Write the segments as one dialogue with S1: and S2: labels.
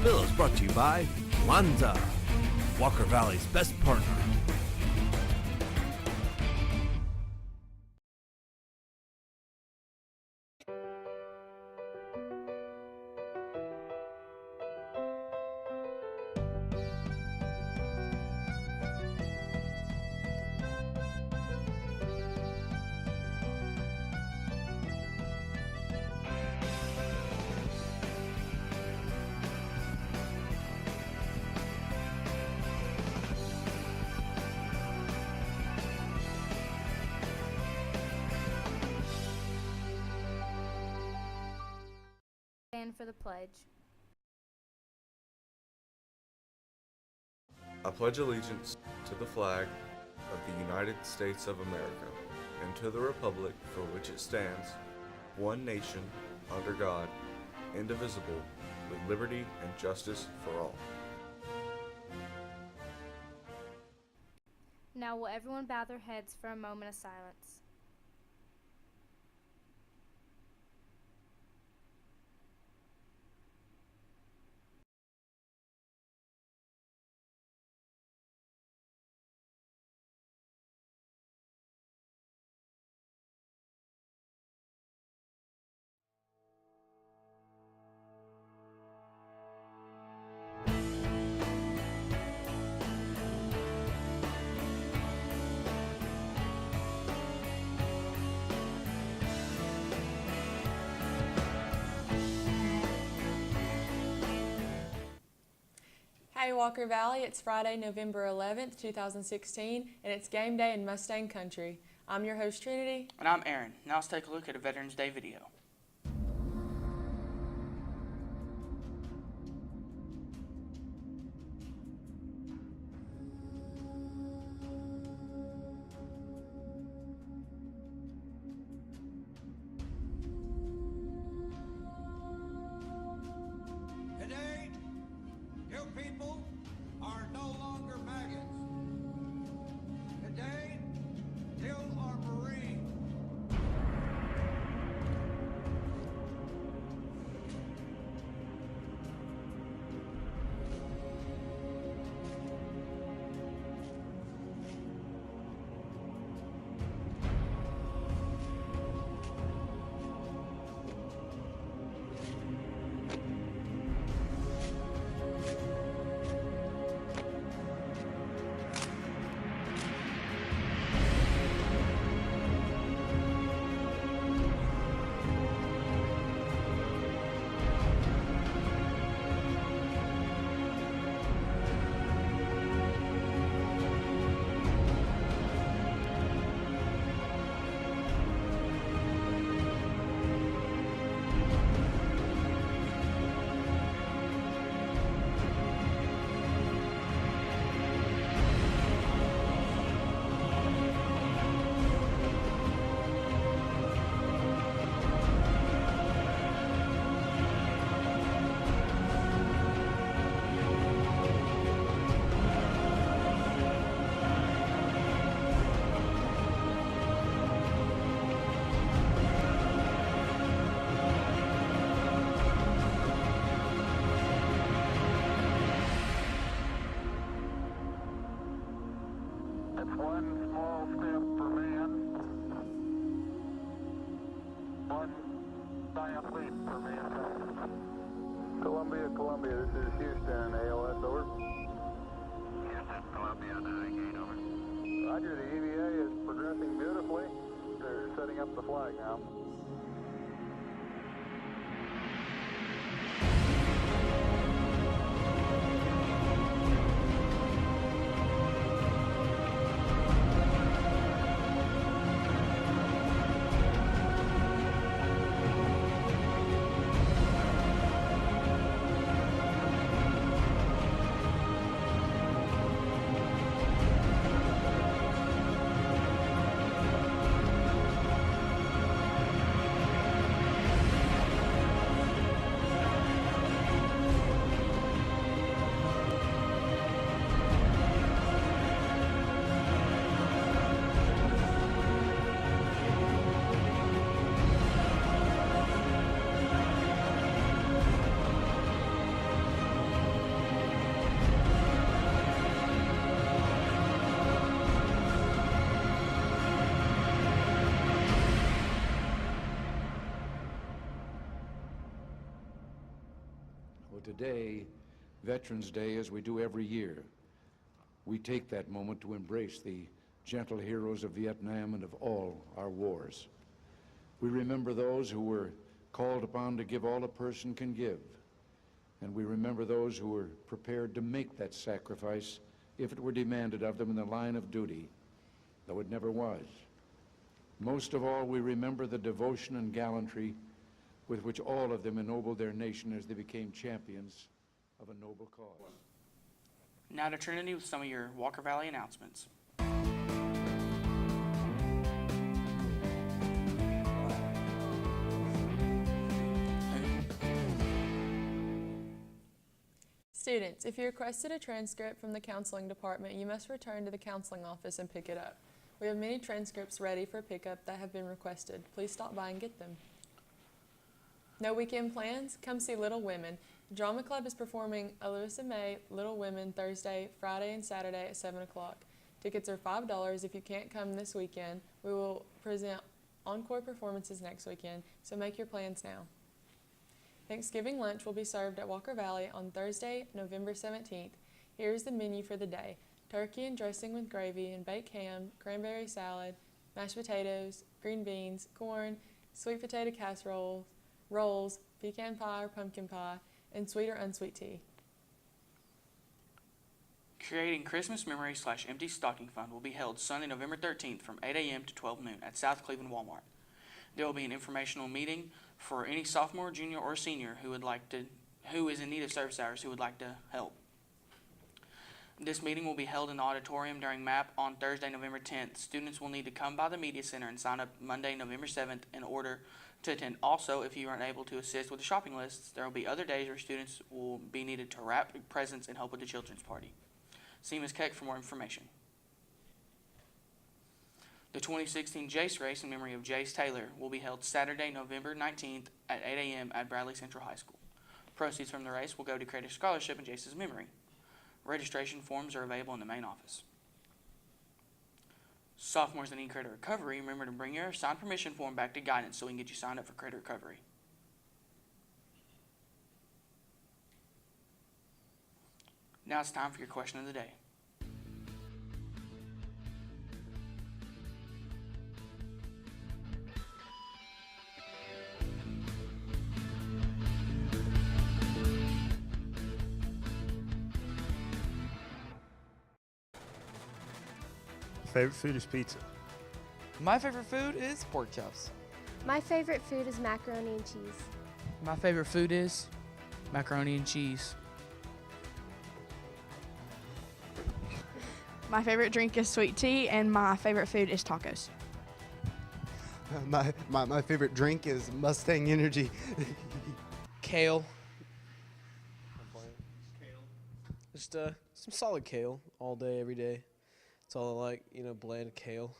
S1: Spill is brought to you by Lanza, Walker Valley's best partner.
S2: Stand for the pledge.
S3: I pledge allegiance to the flag of the United States of America and to the republic for which it stands, one nation, under God, indivisible, with liberty and justice for all.
S2: Now will everyone bow their heads for a moment of silence.
S4: Hey Walker Valley, it's Friday, November 11th, 2016, and it's game day in Mustang Country. I'm your host, Trinity.
S5: And I'm Aaron. Now let's take a look at a Veterans Day video.
S6: Today, you people are no longer maggots. Today, you are Marines.
S7: It's one small step for man, one giant leap for mankind. Columbia, this is Houston, ALS, over. Houston, Columbia, Gate, over. Roger, the EVA is progressing beautifully. They're setting up the flag now.
S8: But today, Veterans Day, as we do every year, we take that moment to embrace the gentle heroes of Vietnam and of all our wars. We remember those who were called upon to give all a person can give, and we remember those who were prepared to make that sacrifice if it were demanded of them in the line of duty, though it never was. Most of all, we remember the devotion and gallantry with which all of them ennobled their nation as they became champions of a noble cause.
S5: Now to Trinity with some of your Walker Valley announcements.
S4: Students, if you requested a transcript from the counseling department, you must return to the counseling office and pick it up. We have many transcripts ready for pickup that have been requested. Please stop by and get them. No weekend plans? Come see Little Women. The Drama Club is performing Alyssa May, Little Women, Thursday, Friday, and Saturday at 7 o'clock. Tickets are $5. If you can't come this weekend, we will present encore performances next weekend, so make your plans now. Thanksgiving lunch will be served at Walker Valley on Thursday, November 17th. Here is the menu for the day: turkey and dressing with gravy and baked ham, cranberry salad, mashed potatoes, green beans, corn, sweet potato casserole, rolls, pecan pie or pumpkin pie, and sweet or unsweet tea.
S5: Creating Christmas Memories / Empty Stocking Fund will be held Sunday, November 13th from 8 a.m. to 12 noon at South Cleveland Walmart. There will be an informational meeting for any sophomore, junior, or senior who is in need of service hours who would like to help. This meeting will be held in the auditorium during MAP on Thursday, November 10th. Students will need to come by the Media Center and sign up Monday, November 7th in order to attend. Also, if you aren't able to assist with the shopping lists, there will be other days where students will be needed to wrap presents and help with the children's party. See Ms. Keck for more information. The 2016 Jace Race in memory of Jace Taylor will be held Saturday, November 19th at 8 a.m. at Bradley Central High School. Proceeds from the race will go to create a scholarship in Jace's memory. Registration forms are available in the main office. Sophomores that need credit recovery, remember to bring your signed permission form back to guidance so we can get you signed up for credit recovery. Now it's time for your question of the day.
S9: Favorite food is pizza.
S10: My favorite food is pork chops.
S2: My favorite food is macaroni and cheese.
S5: My favorite food is macaroni and cheese.
S11: My favorite drink is sweet tea, and my favorite food is tacos.
S12: My favorite drink is Mustang Energy.
S10: Kale. Just some solid kale all day, every day. That's all I like, bland kale.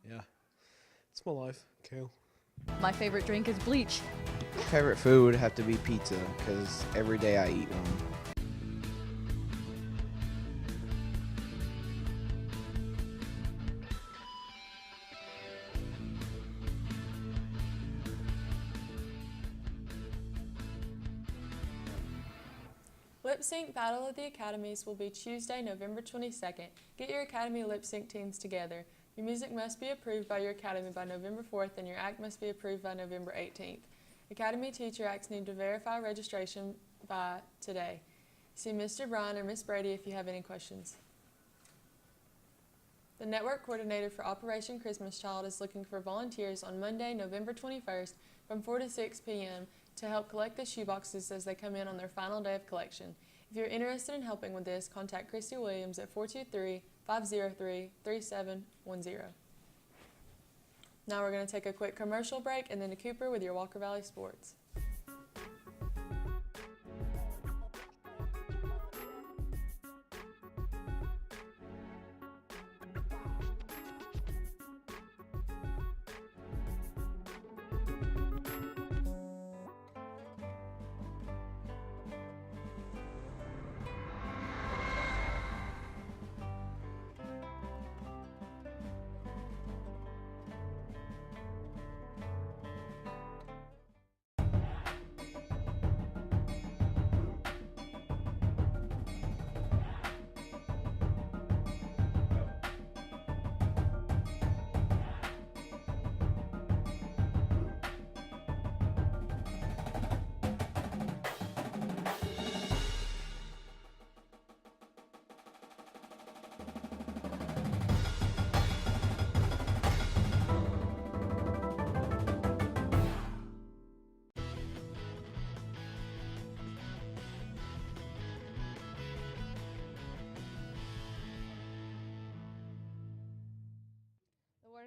S10: Yeah, it's my life, kale.
S11: My favorite drink is bleach.
S13: Favorite food would have to be pizza, because every day I eat one.
S4: Lip Sync Battle of the Academies will be Tuesday, November 22nd. Get your Academy lip sync teams together. Your music must be approved by your Academy by November 4th, and your act must be approved by November 18th. Academy teacher acts need to verify registration by today. See Mr. Bryan or Miss Brady if you have any questions. The network coordinator for Operation Christmas Child is looking for volunteers on Monday, November 21st from 4 to 6 p.m. to help collect the shoeboxes as they come in on their final day of collection. If you're interested in helping with this, contact Christy Williams at 423-503-3710. Now we're going to take a quick commercial break and then to Cooper with your Walker Valley Sports.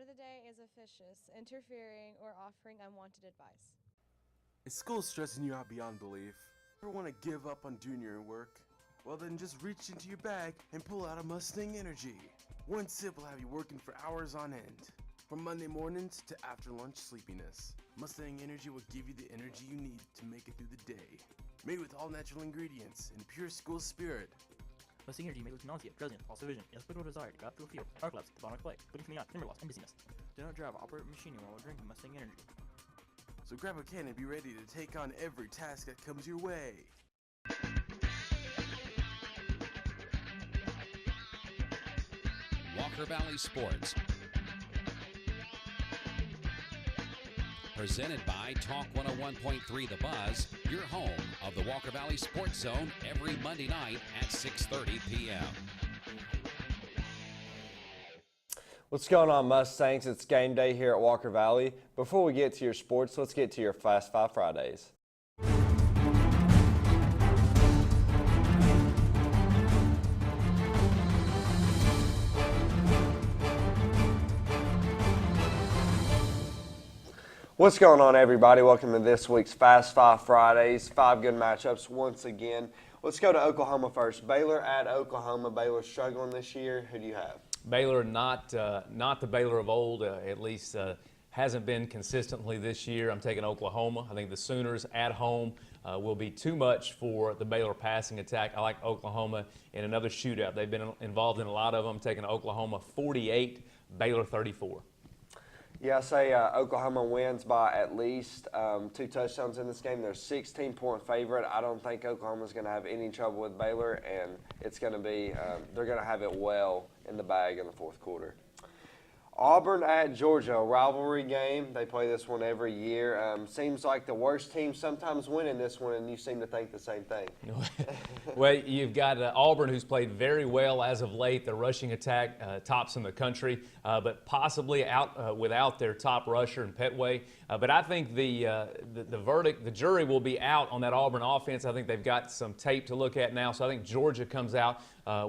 S14: the day is officious, interfering or offering unwanted advice.
S15: Is school stressing you out beyond belief? Ever want to give up on doing your work? Well then just reach into your bag and pull out a Mustang Energy. One sip will have you working for hours on end. From Monday mornings to after lunch sleepiness, Mustang Energy will give you the energy you need to make it through the day. Made with all natural ingredients and pure school spirit.
S16: Mustang Energy made with Nausea, President, also Vision, inexplicable desire to go out to a field, arc clouds, tobonic play, putting from the eye, timber loss, and busyness. Do not drive or operate machinery while drinking Mustang Energy.
S15: So grab a can and be ready to take on every task that comes your way.
S17: Walker Valley Sports. Presented by Talk 101.3 The Buzz, your home of the Walker Valley Sports Zone every Monday night at 6:30 p.m.
S18: What's going on, Mustangs? It's game day here at Walker Valley. Before we get to your sports, let's get to your Fast Five Fridays. What's going on, everybody? Welcome to this week's Fast Five Fridays. 5 good matchups once again. Let's go to Oklahoma first. Baylor at Oklahoma. Baylor struggling this year. Who do you have?
S19: Baylor, not the Baylor of old, at least hasn't been consistently this year. I'm taking Oklahoma. I think the Sooners at home will be too much for the Baylor passing attack. I like Oklahoma in another shootout. They've been involved in a lot of them. I'm taking Oklahoma 48, Baylor 34.
S18: Yeah, I say Oklahoma wins by at least 2 touchdowns in this game. They're a 16-point favorite. I don't think Oklahoma's going to have any trouble with Baylor, and it's going to be they're going to have it well in the bag in the fourth quarter. Auburn at Georgia, a rivalry game. They play this one every year. Seems like the worst team sometimes win in this one, and you seem to think the same thing.
S19: Well, you've got Auburn, who's played very well as of late. Their rushing attack tops in the country, but possibly out without their top rusher in Petway. But I think the verdict, the jury will be out on that Auburn offense. I think they've got some tape to look at now. So I think Georgia comes out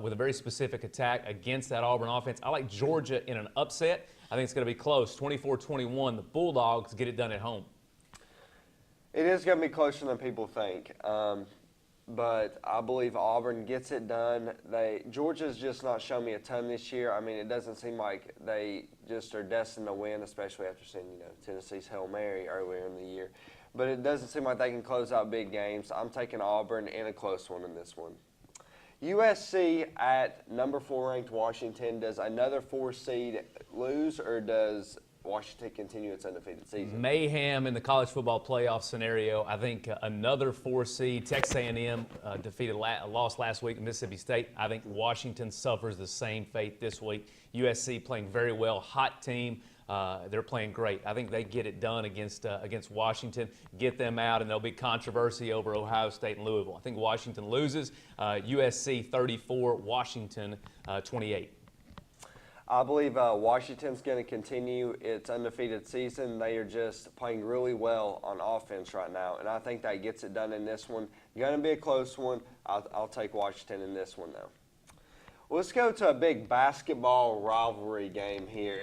S19: with a very specific attack against that Auburn offense. I like Georgia in an upset. I think it's going to be close, 24-21. The Bulldogs get it done at home.
S18: It is going to be closer than people think, but I believe Auburn gets it done. Georgia's just not shown me a ton this year. I mean, it doesn't seem like they just are destined to win, especially after seeing Tennessee's Hail Mary earlier in the year. But it doesn't seem like they can close out big games. I'm taking Auburn in a close one in this one. USC at number 4 ranked Washington. Does another 4 seed lose, or does Washington continue its undefeated season?
S19: Mayhem in the college football playoff scenario. I think another 4 seed. Texas A&M lost last week to Mississippi State. I think Washington suffers the same fate this week. USC playing very well, hot team. They're playing great. I think they get it done against Washington, get them out, and there'll be controversy over Ohio State and Louisville. I think Washington loses. USC 34, Washington 28.
S18: I believe Washington's going to continue its undefeated season. They are just playing really well on offense right now, and I think that gets it done in this one. Going to be a close one. I'll take Washington in this one, though. Let's go to a big basketball rivalry game here.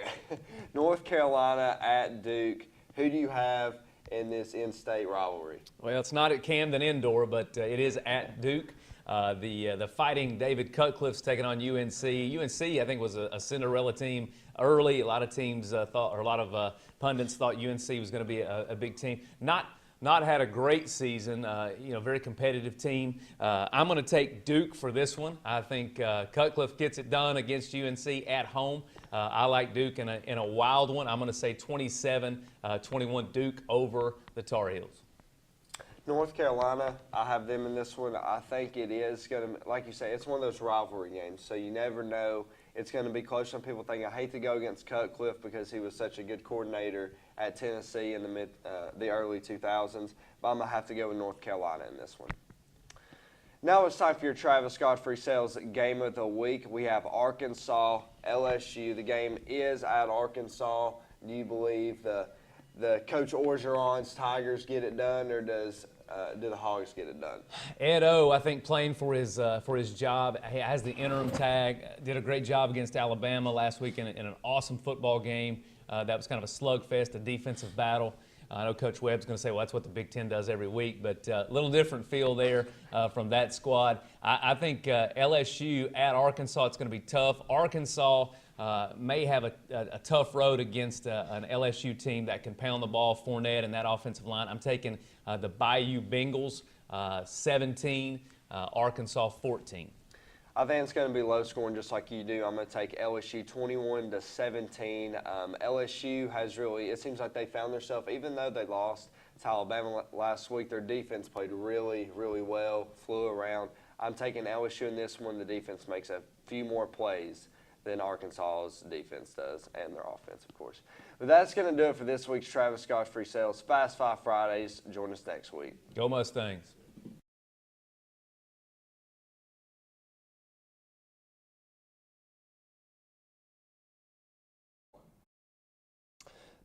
S18: North Carolina at Duke. Who do you have in this in-state rivalry?
S19: Well, it's not at Camden Indoor, but it is at Duke. The Fighting David Cutcliffe's taking on UNC. UNC, I think, was a Cinderella team early. A lot of teams pundits thought UNC was going to be a big team. Not had a great season, very competitive team. I'm going to take Duke for this one. I think Cutcliffe gets it done against UNC at home. I like Duke in a wild one. I'm going to say 27-21 Duke over the Tar Heels.
S18: North Carolina, I have them in this one. I think it is going to, like you say, it's one of those rivalry games, so you never know. It's going to be close. Some people think I hate to go against Cutcliffe because he was such a good coordinator at Tennessee in the early 2000s, but I'm going to have to go with North Carolina in this one. Now it's time for your Travis Godfrey Sales Game of the Week. We have Arkansas, LSU. The game is at Arkansas. Do you believe the Coach Orgeron's Tigers get it done, or do the Hogs get it done?
S19: Ed O, I think, playing for his job. He has the interim tag. Did a great job against Alabama last week in an awesome football game. That was kind of a slugfest, a defensive battle. I know Coach Webb's going to say, well, that's what the Big Ten does every week, but a little different feel there from that squad. I think LSU at Arkansas, it's going to be tough. Arkansas may have a tough road against an LSU team that can pound the ball, Fournette and that offensive line. I'm taking the Bayou Bengals 17, Arkansas 14.
S18: I think it's going to be low scoring just like you do. I'm going to take LSU 21-17. LSU has really, it seems like they found themselves, even though they lost to Alabama last week, their defense played really, really well, flew around. I'm taking LSU in this one. The defense makes a few more plays than Arkansas's defense does, and their offense, of course. But that's going to do it for this week's Travis Scott Free Sales Fast Five Fridays. Join us next week.
S19: Go Mustangs.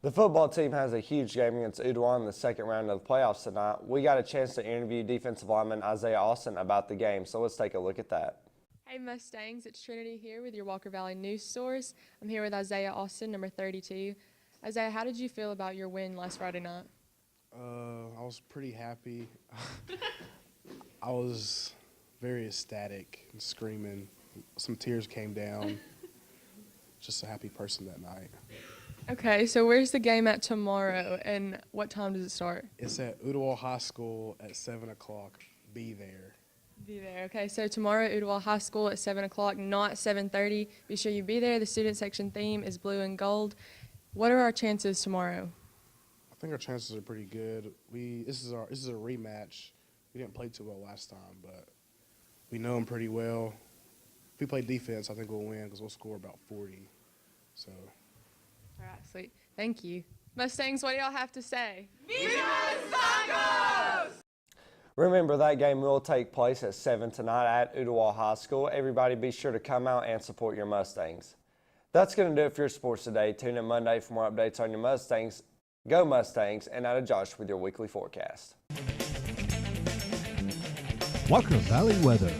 S18: The football team has a huge game against Ooltewah in the second round of the playoffs tonight. We got a chance to interview defensive lineman Isaiah Austin about the game, so let's take a look at that.
S4: Hey Mustangs, it's Trinity here with your Walker Valley News Source. I'm here with Isaiah Austin, number 32. Isaiah, how did you feel about your win last Friday night?
S10: I was pretty happy. I was very ecstatic and screaming. Some tears came down. Just a happy person that night.
S4: Okay, so where's the game at tomorrow, and what time does it start?
S10: It's at Ooltewah High School at 7 o'clock. Be there.
S4: Be there. Okay, so tomorrow Ooltewah High School at 7 o'clock, not 7:30. Be sure you be there. The student section theme is blue and gold. What are our chances tomorrow?
S10: I think our chances are pretty good. This is a rematch. We didn't play too well last time, but we know them pretty well. If we play defense, I think we'll win because we'll score about 40. So.
S4: All right, sweet. Thank you. Mustangs, what do y'all have to say?
S18: Remember, that game will take place at 7 tonight at Ooltewah High School. Everybody be sure to come out and support your Mustangs. That's going to do it for your sports today. Tune in Monday for more updates on your Mustangs. Go Mustangs, and out of Josh with your weekly forecast.
S1: Walker Valley weather.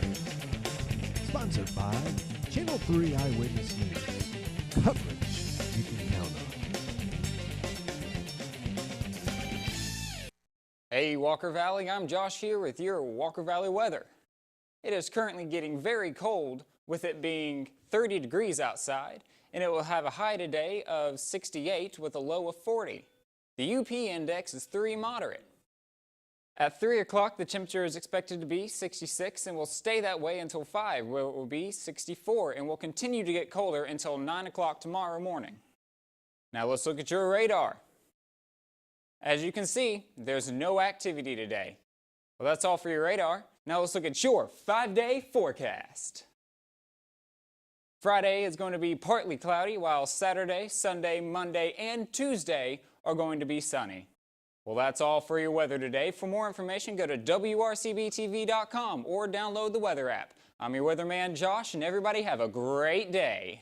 S1: Sponsored by Channel 3 Eyewitness News. Coverage you can count on.
S20: Hey Walker Valley, I'm Josh here with your Walker Valley weather. It is currently getting very cold with it being 30 degrees outside, and it will have a high today of 68 with a low of 40. The UP index is 3 moderate. At 3 o'clock, the temperature is expected to be 66 and will stay that way until 5, where it will be 64 and will continue to get colder until 9 o'clock tomorrow morning. Now let's look at your radar. As you can see, there's no activity today. Well, that's all for your radar. Now let's look at your 5-day forecast. Friday is going to be partly cloudy, while Saturday, Sunday, Monday, and Tuesday are going to be sunny. Well, that's all for your weather today. For more information, go to WRCBTV.com or download the weather app. I'm your weatherman, Josh, and everybody have a great day.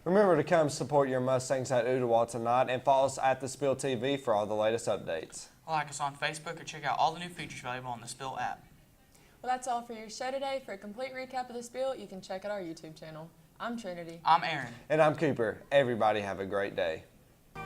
S18: Remember to come support your Mustangs at Ooltewah tonight and follow us at The Spill TV for all the latest updates.
S5: Like us on Facebook or check out all the new features available on the Spill app.
S4: Well, that's all for your show today. For a complete recap of the Spill, you can check out our YouTube channel. I'm Trinity.
S5: I'm Aaron.
S18: And I'm Cooper. Everybody have a great day. Bye.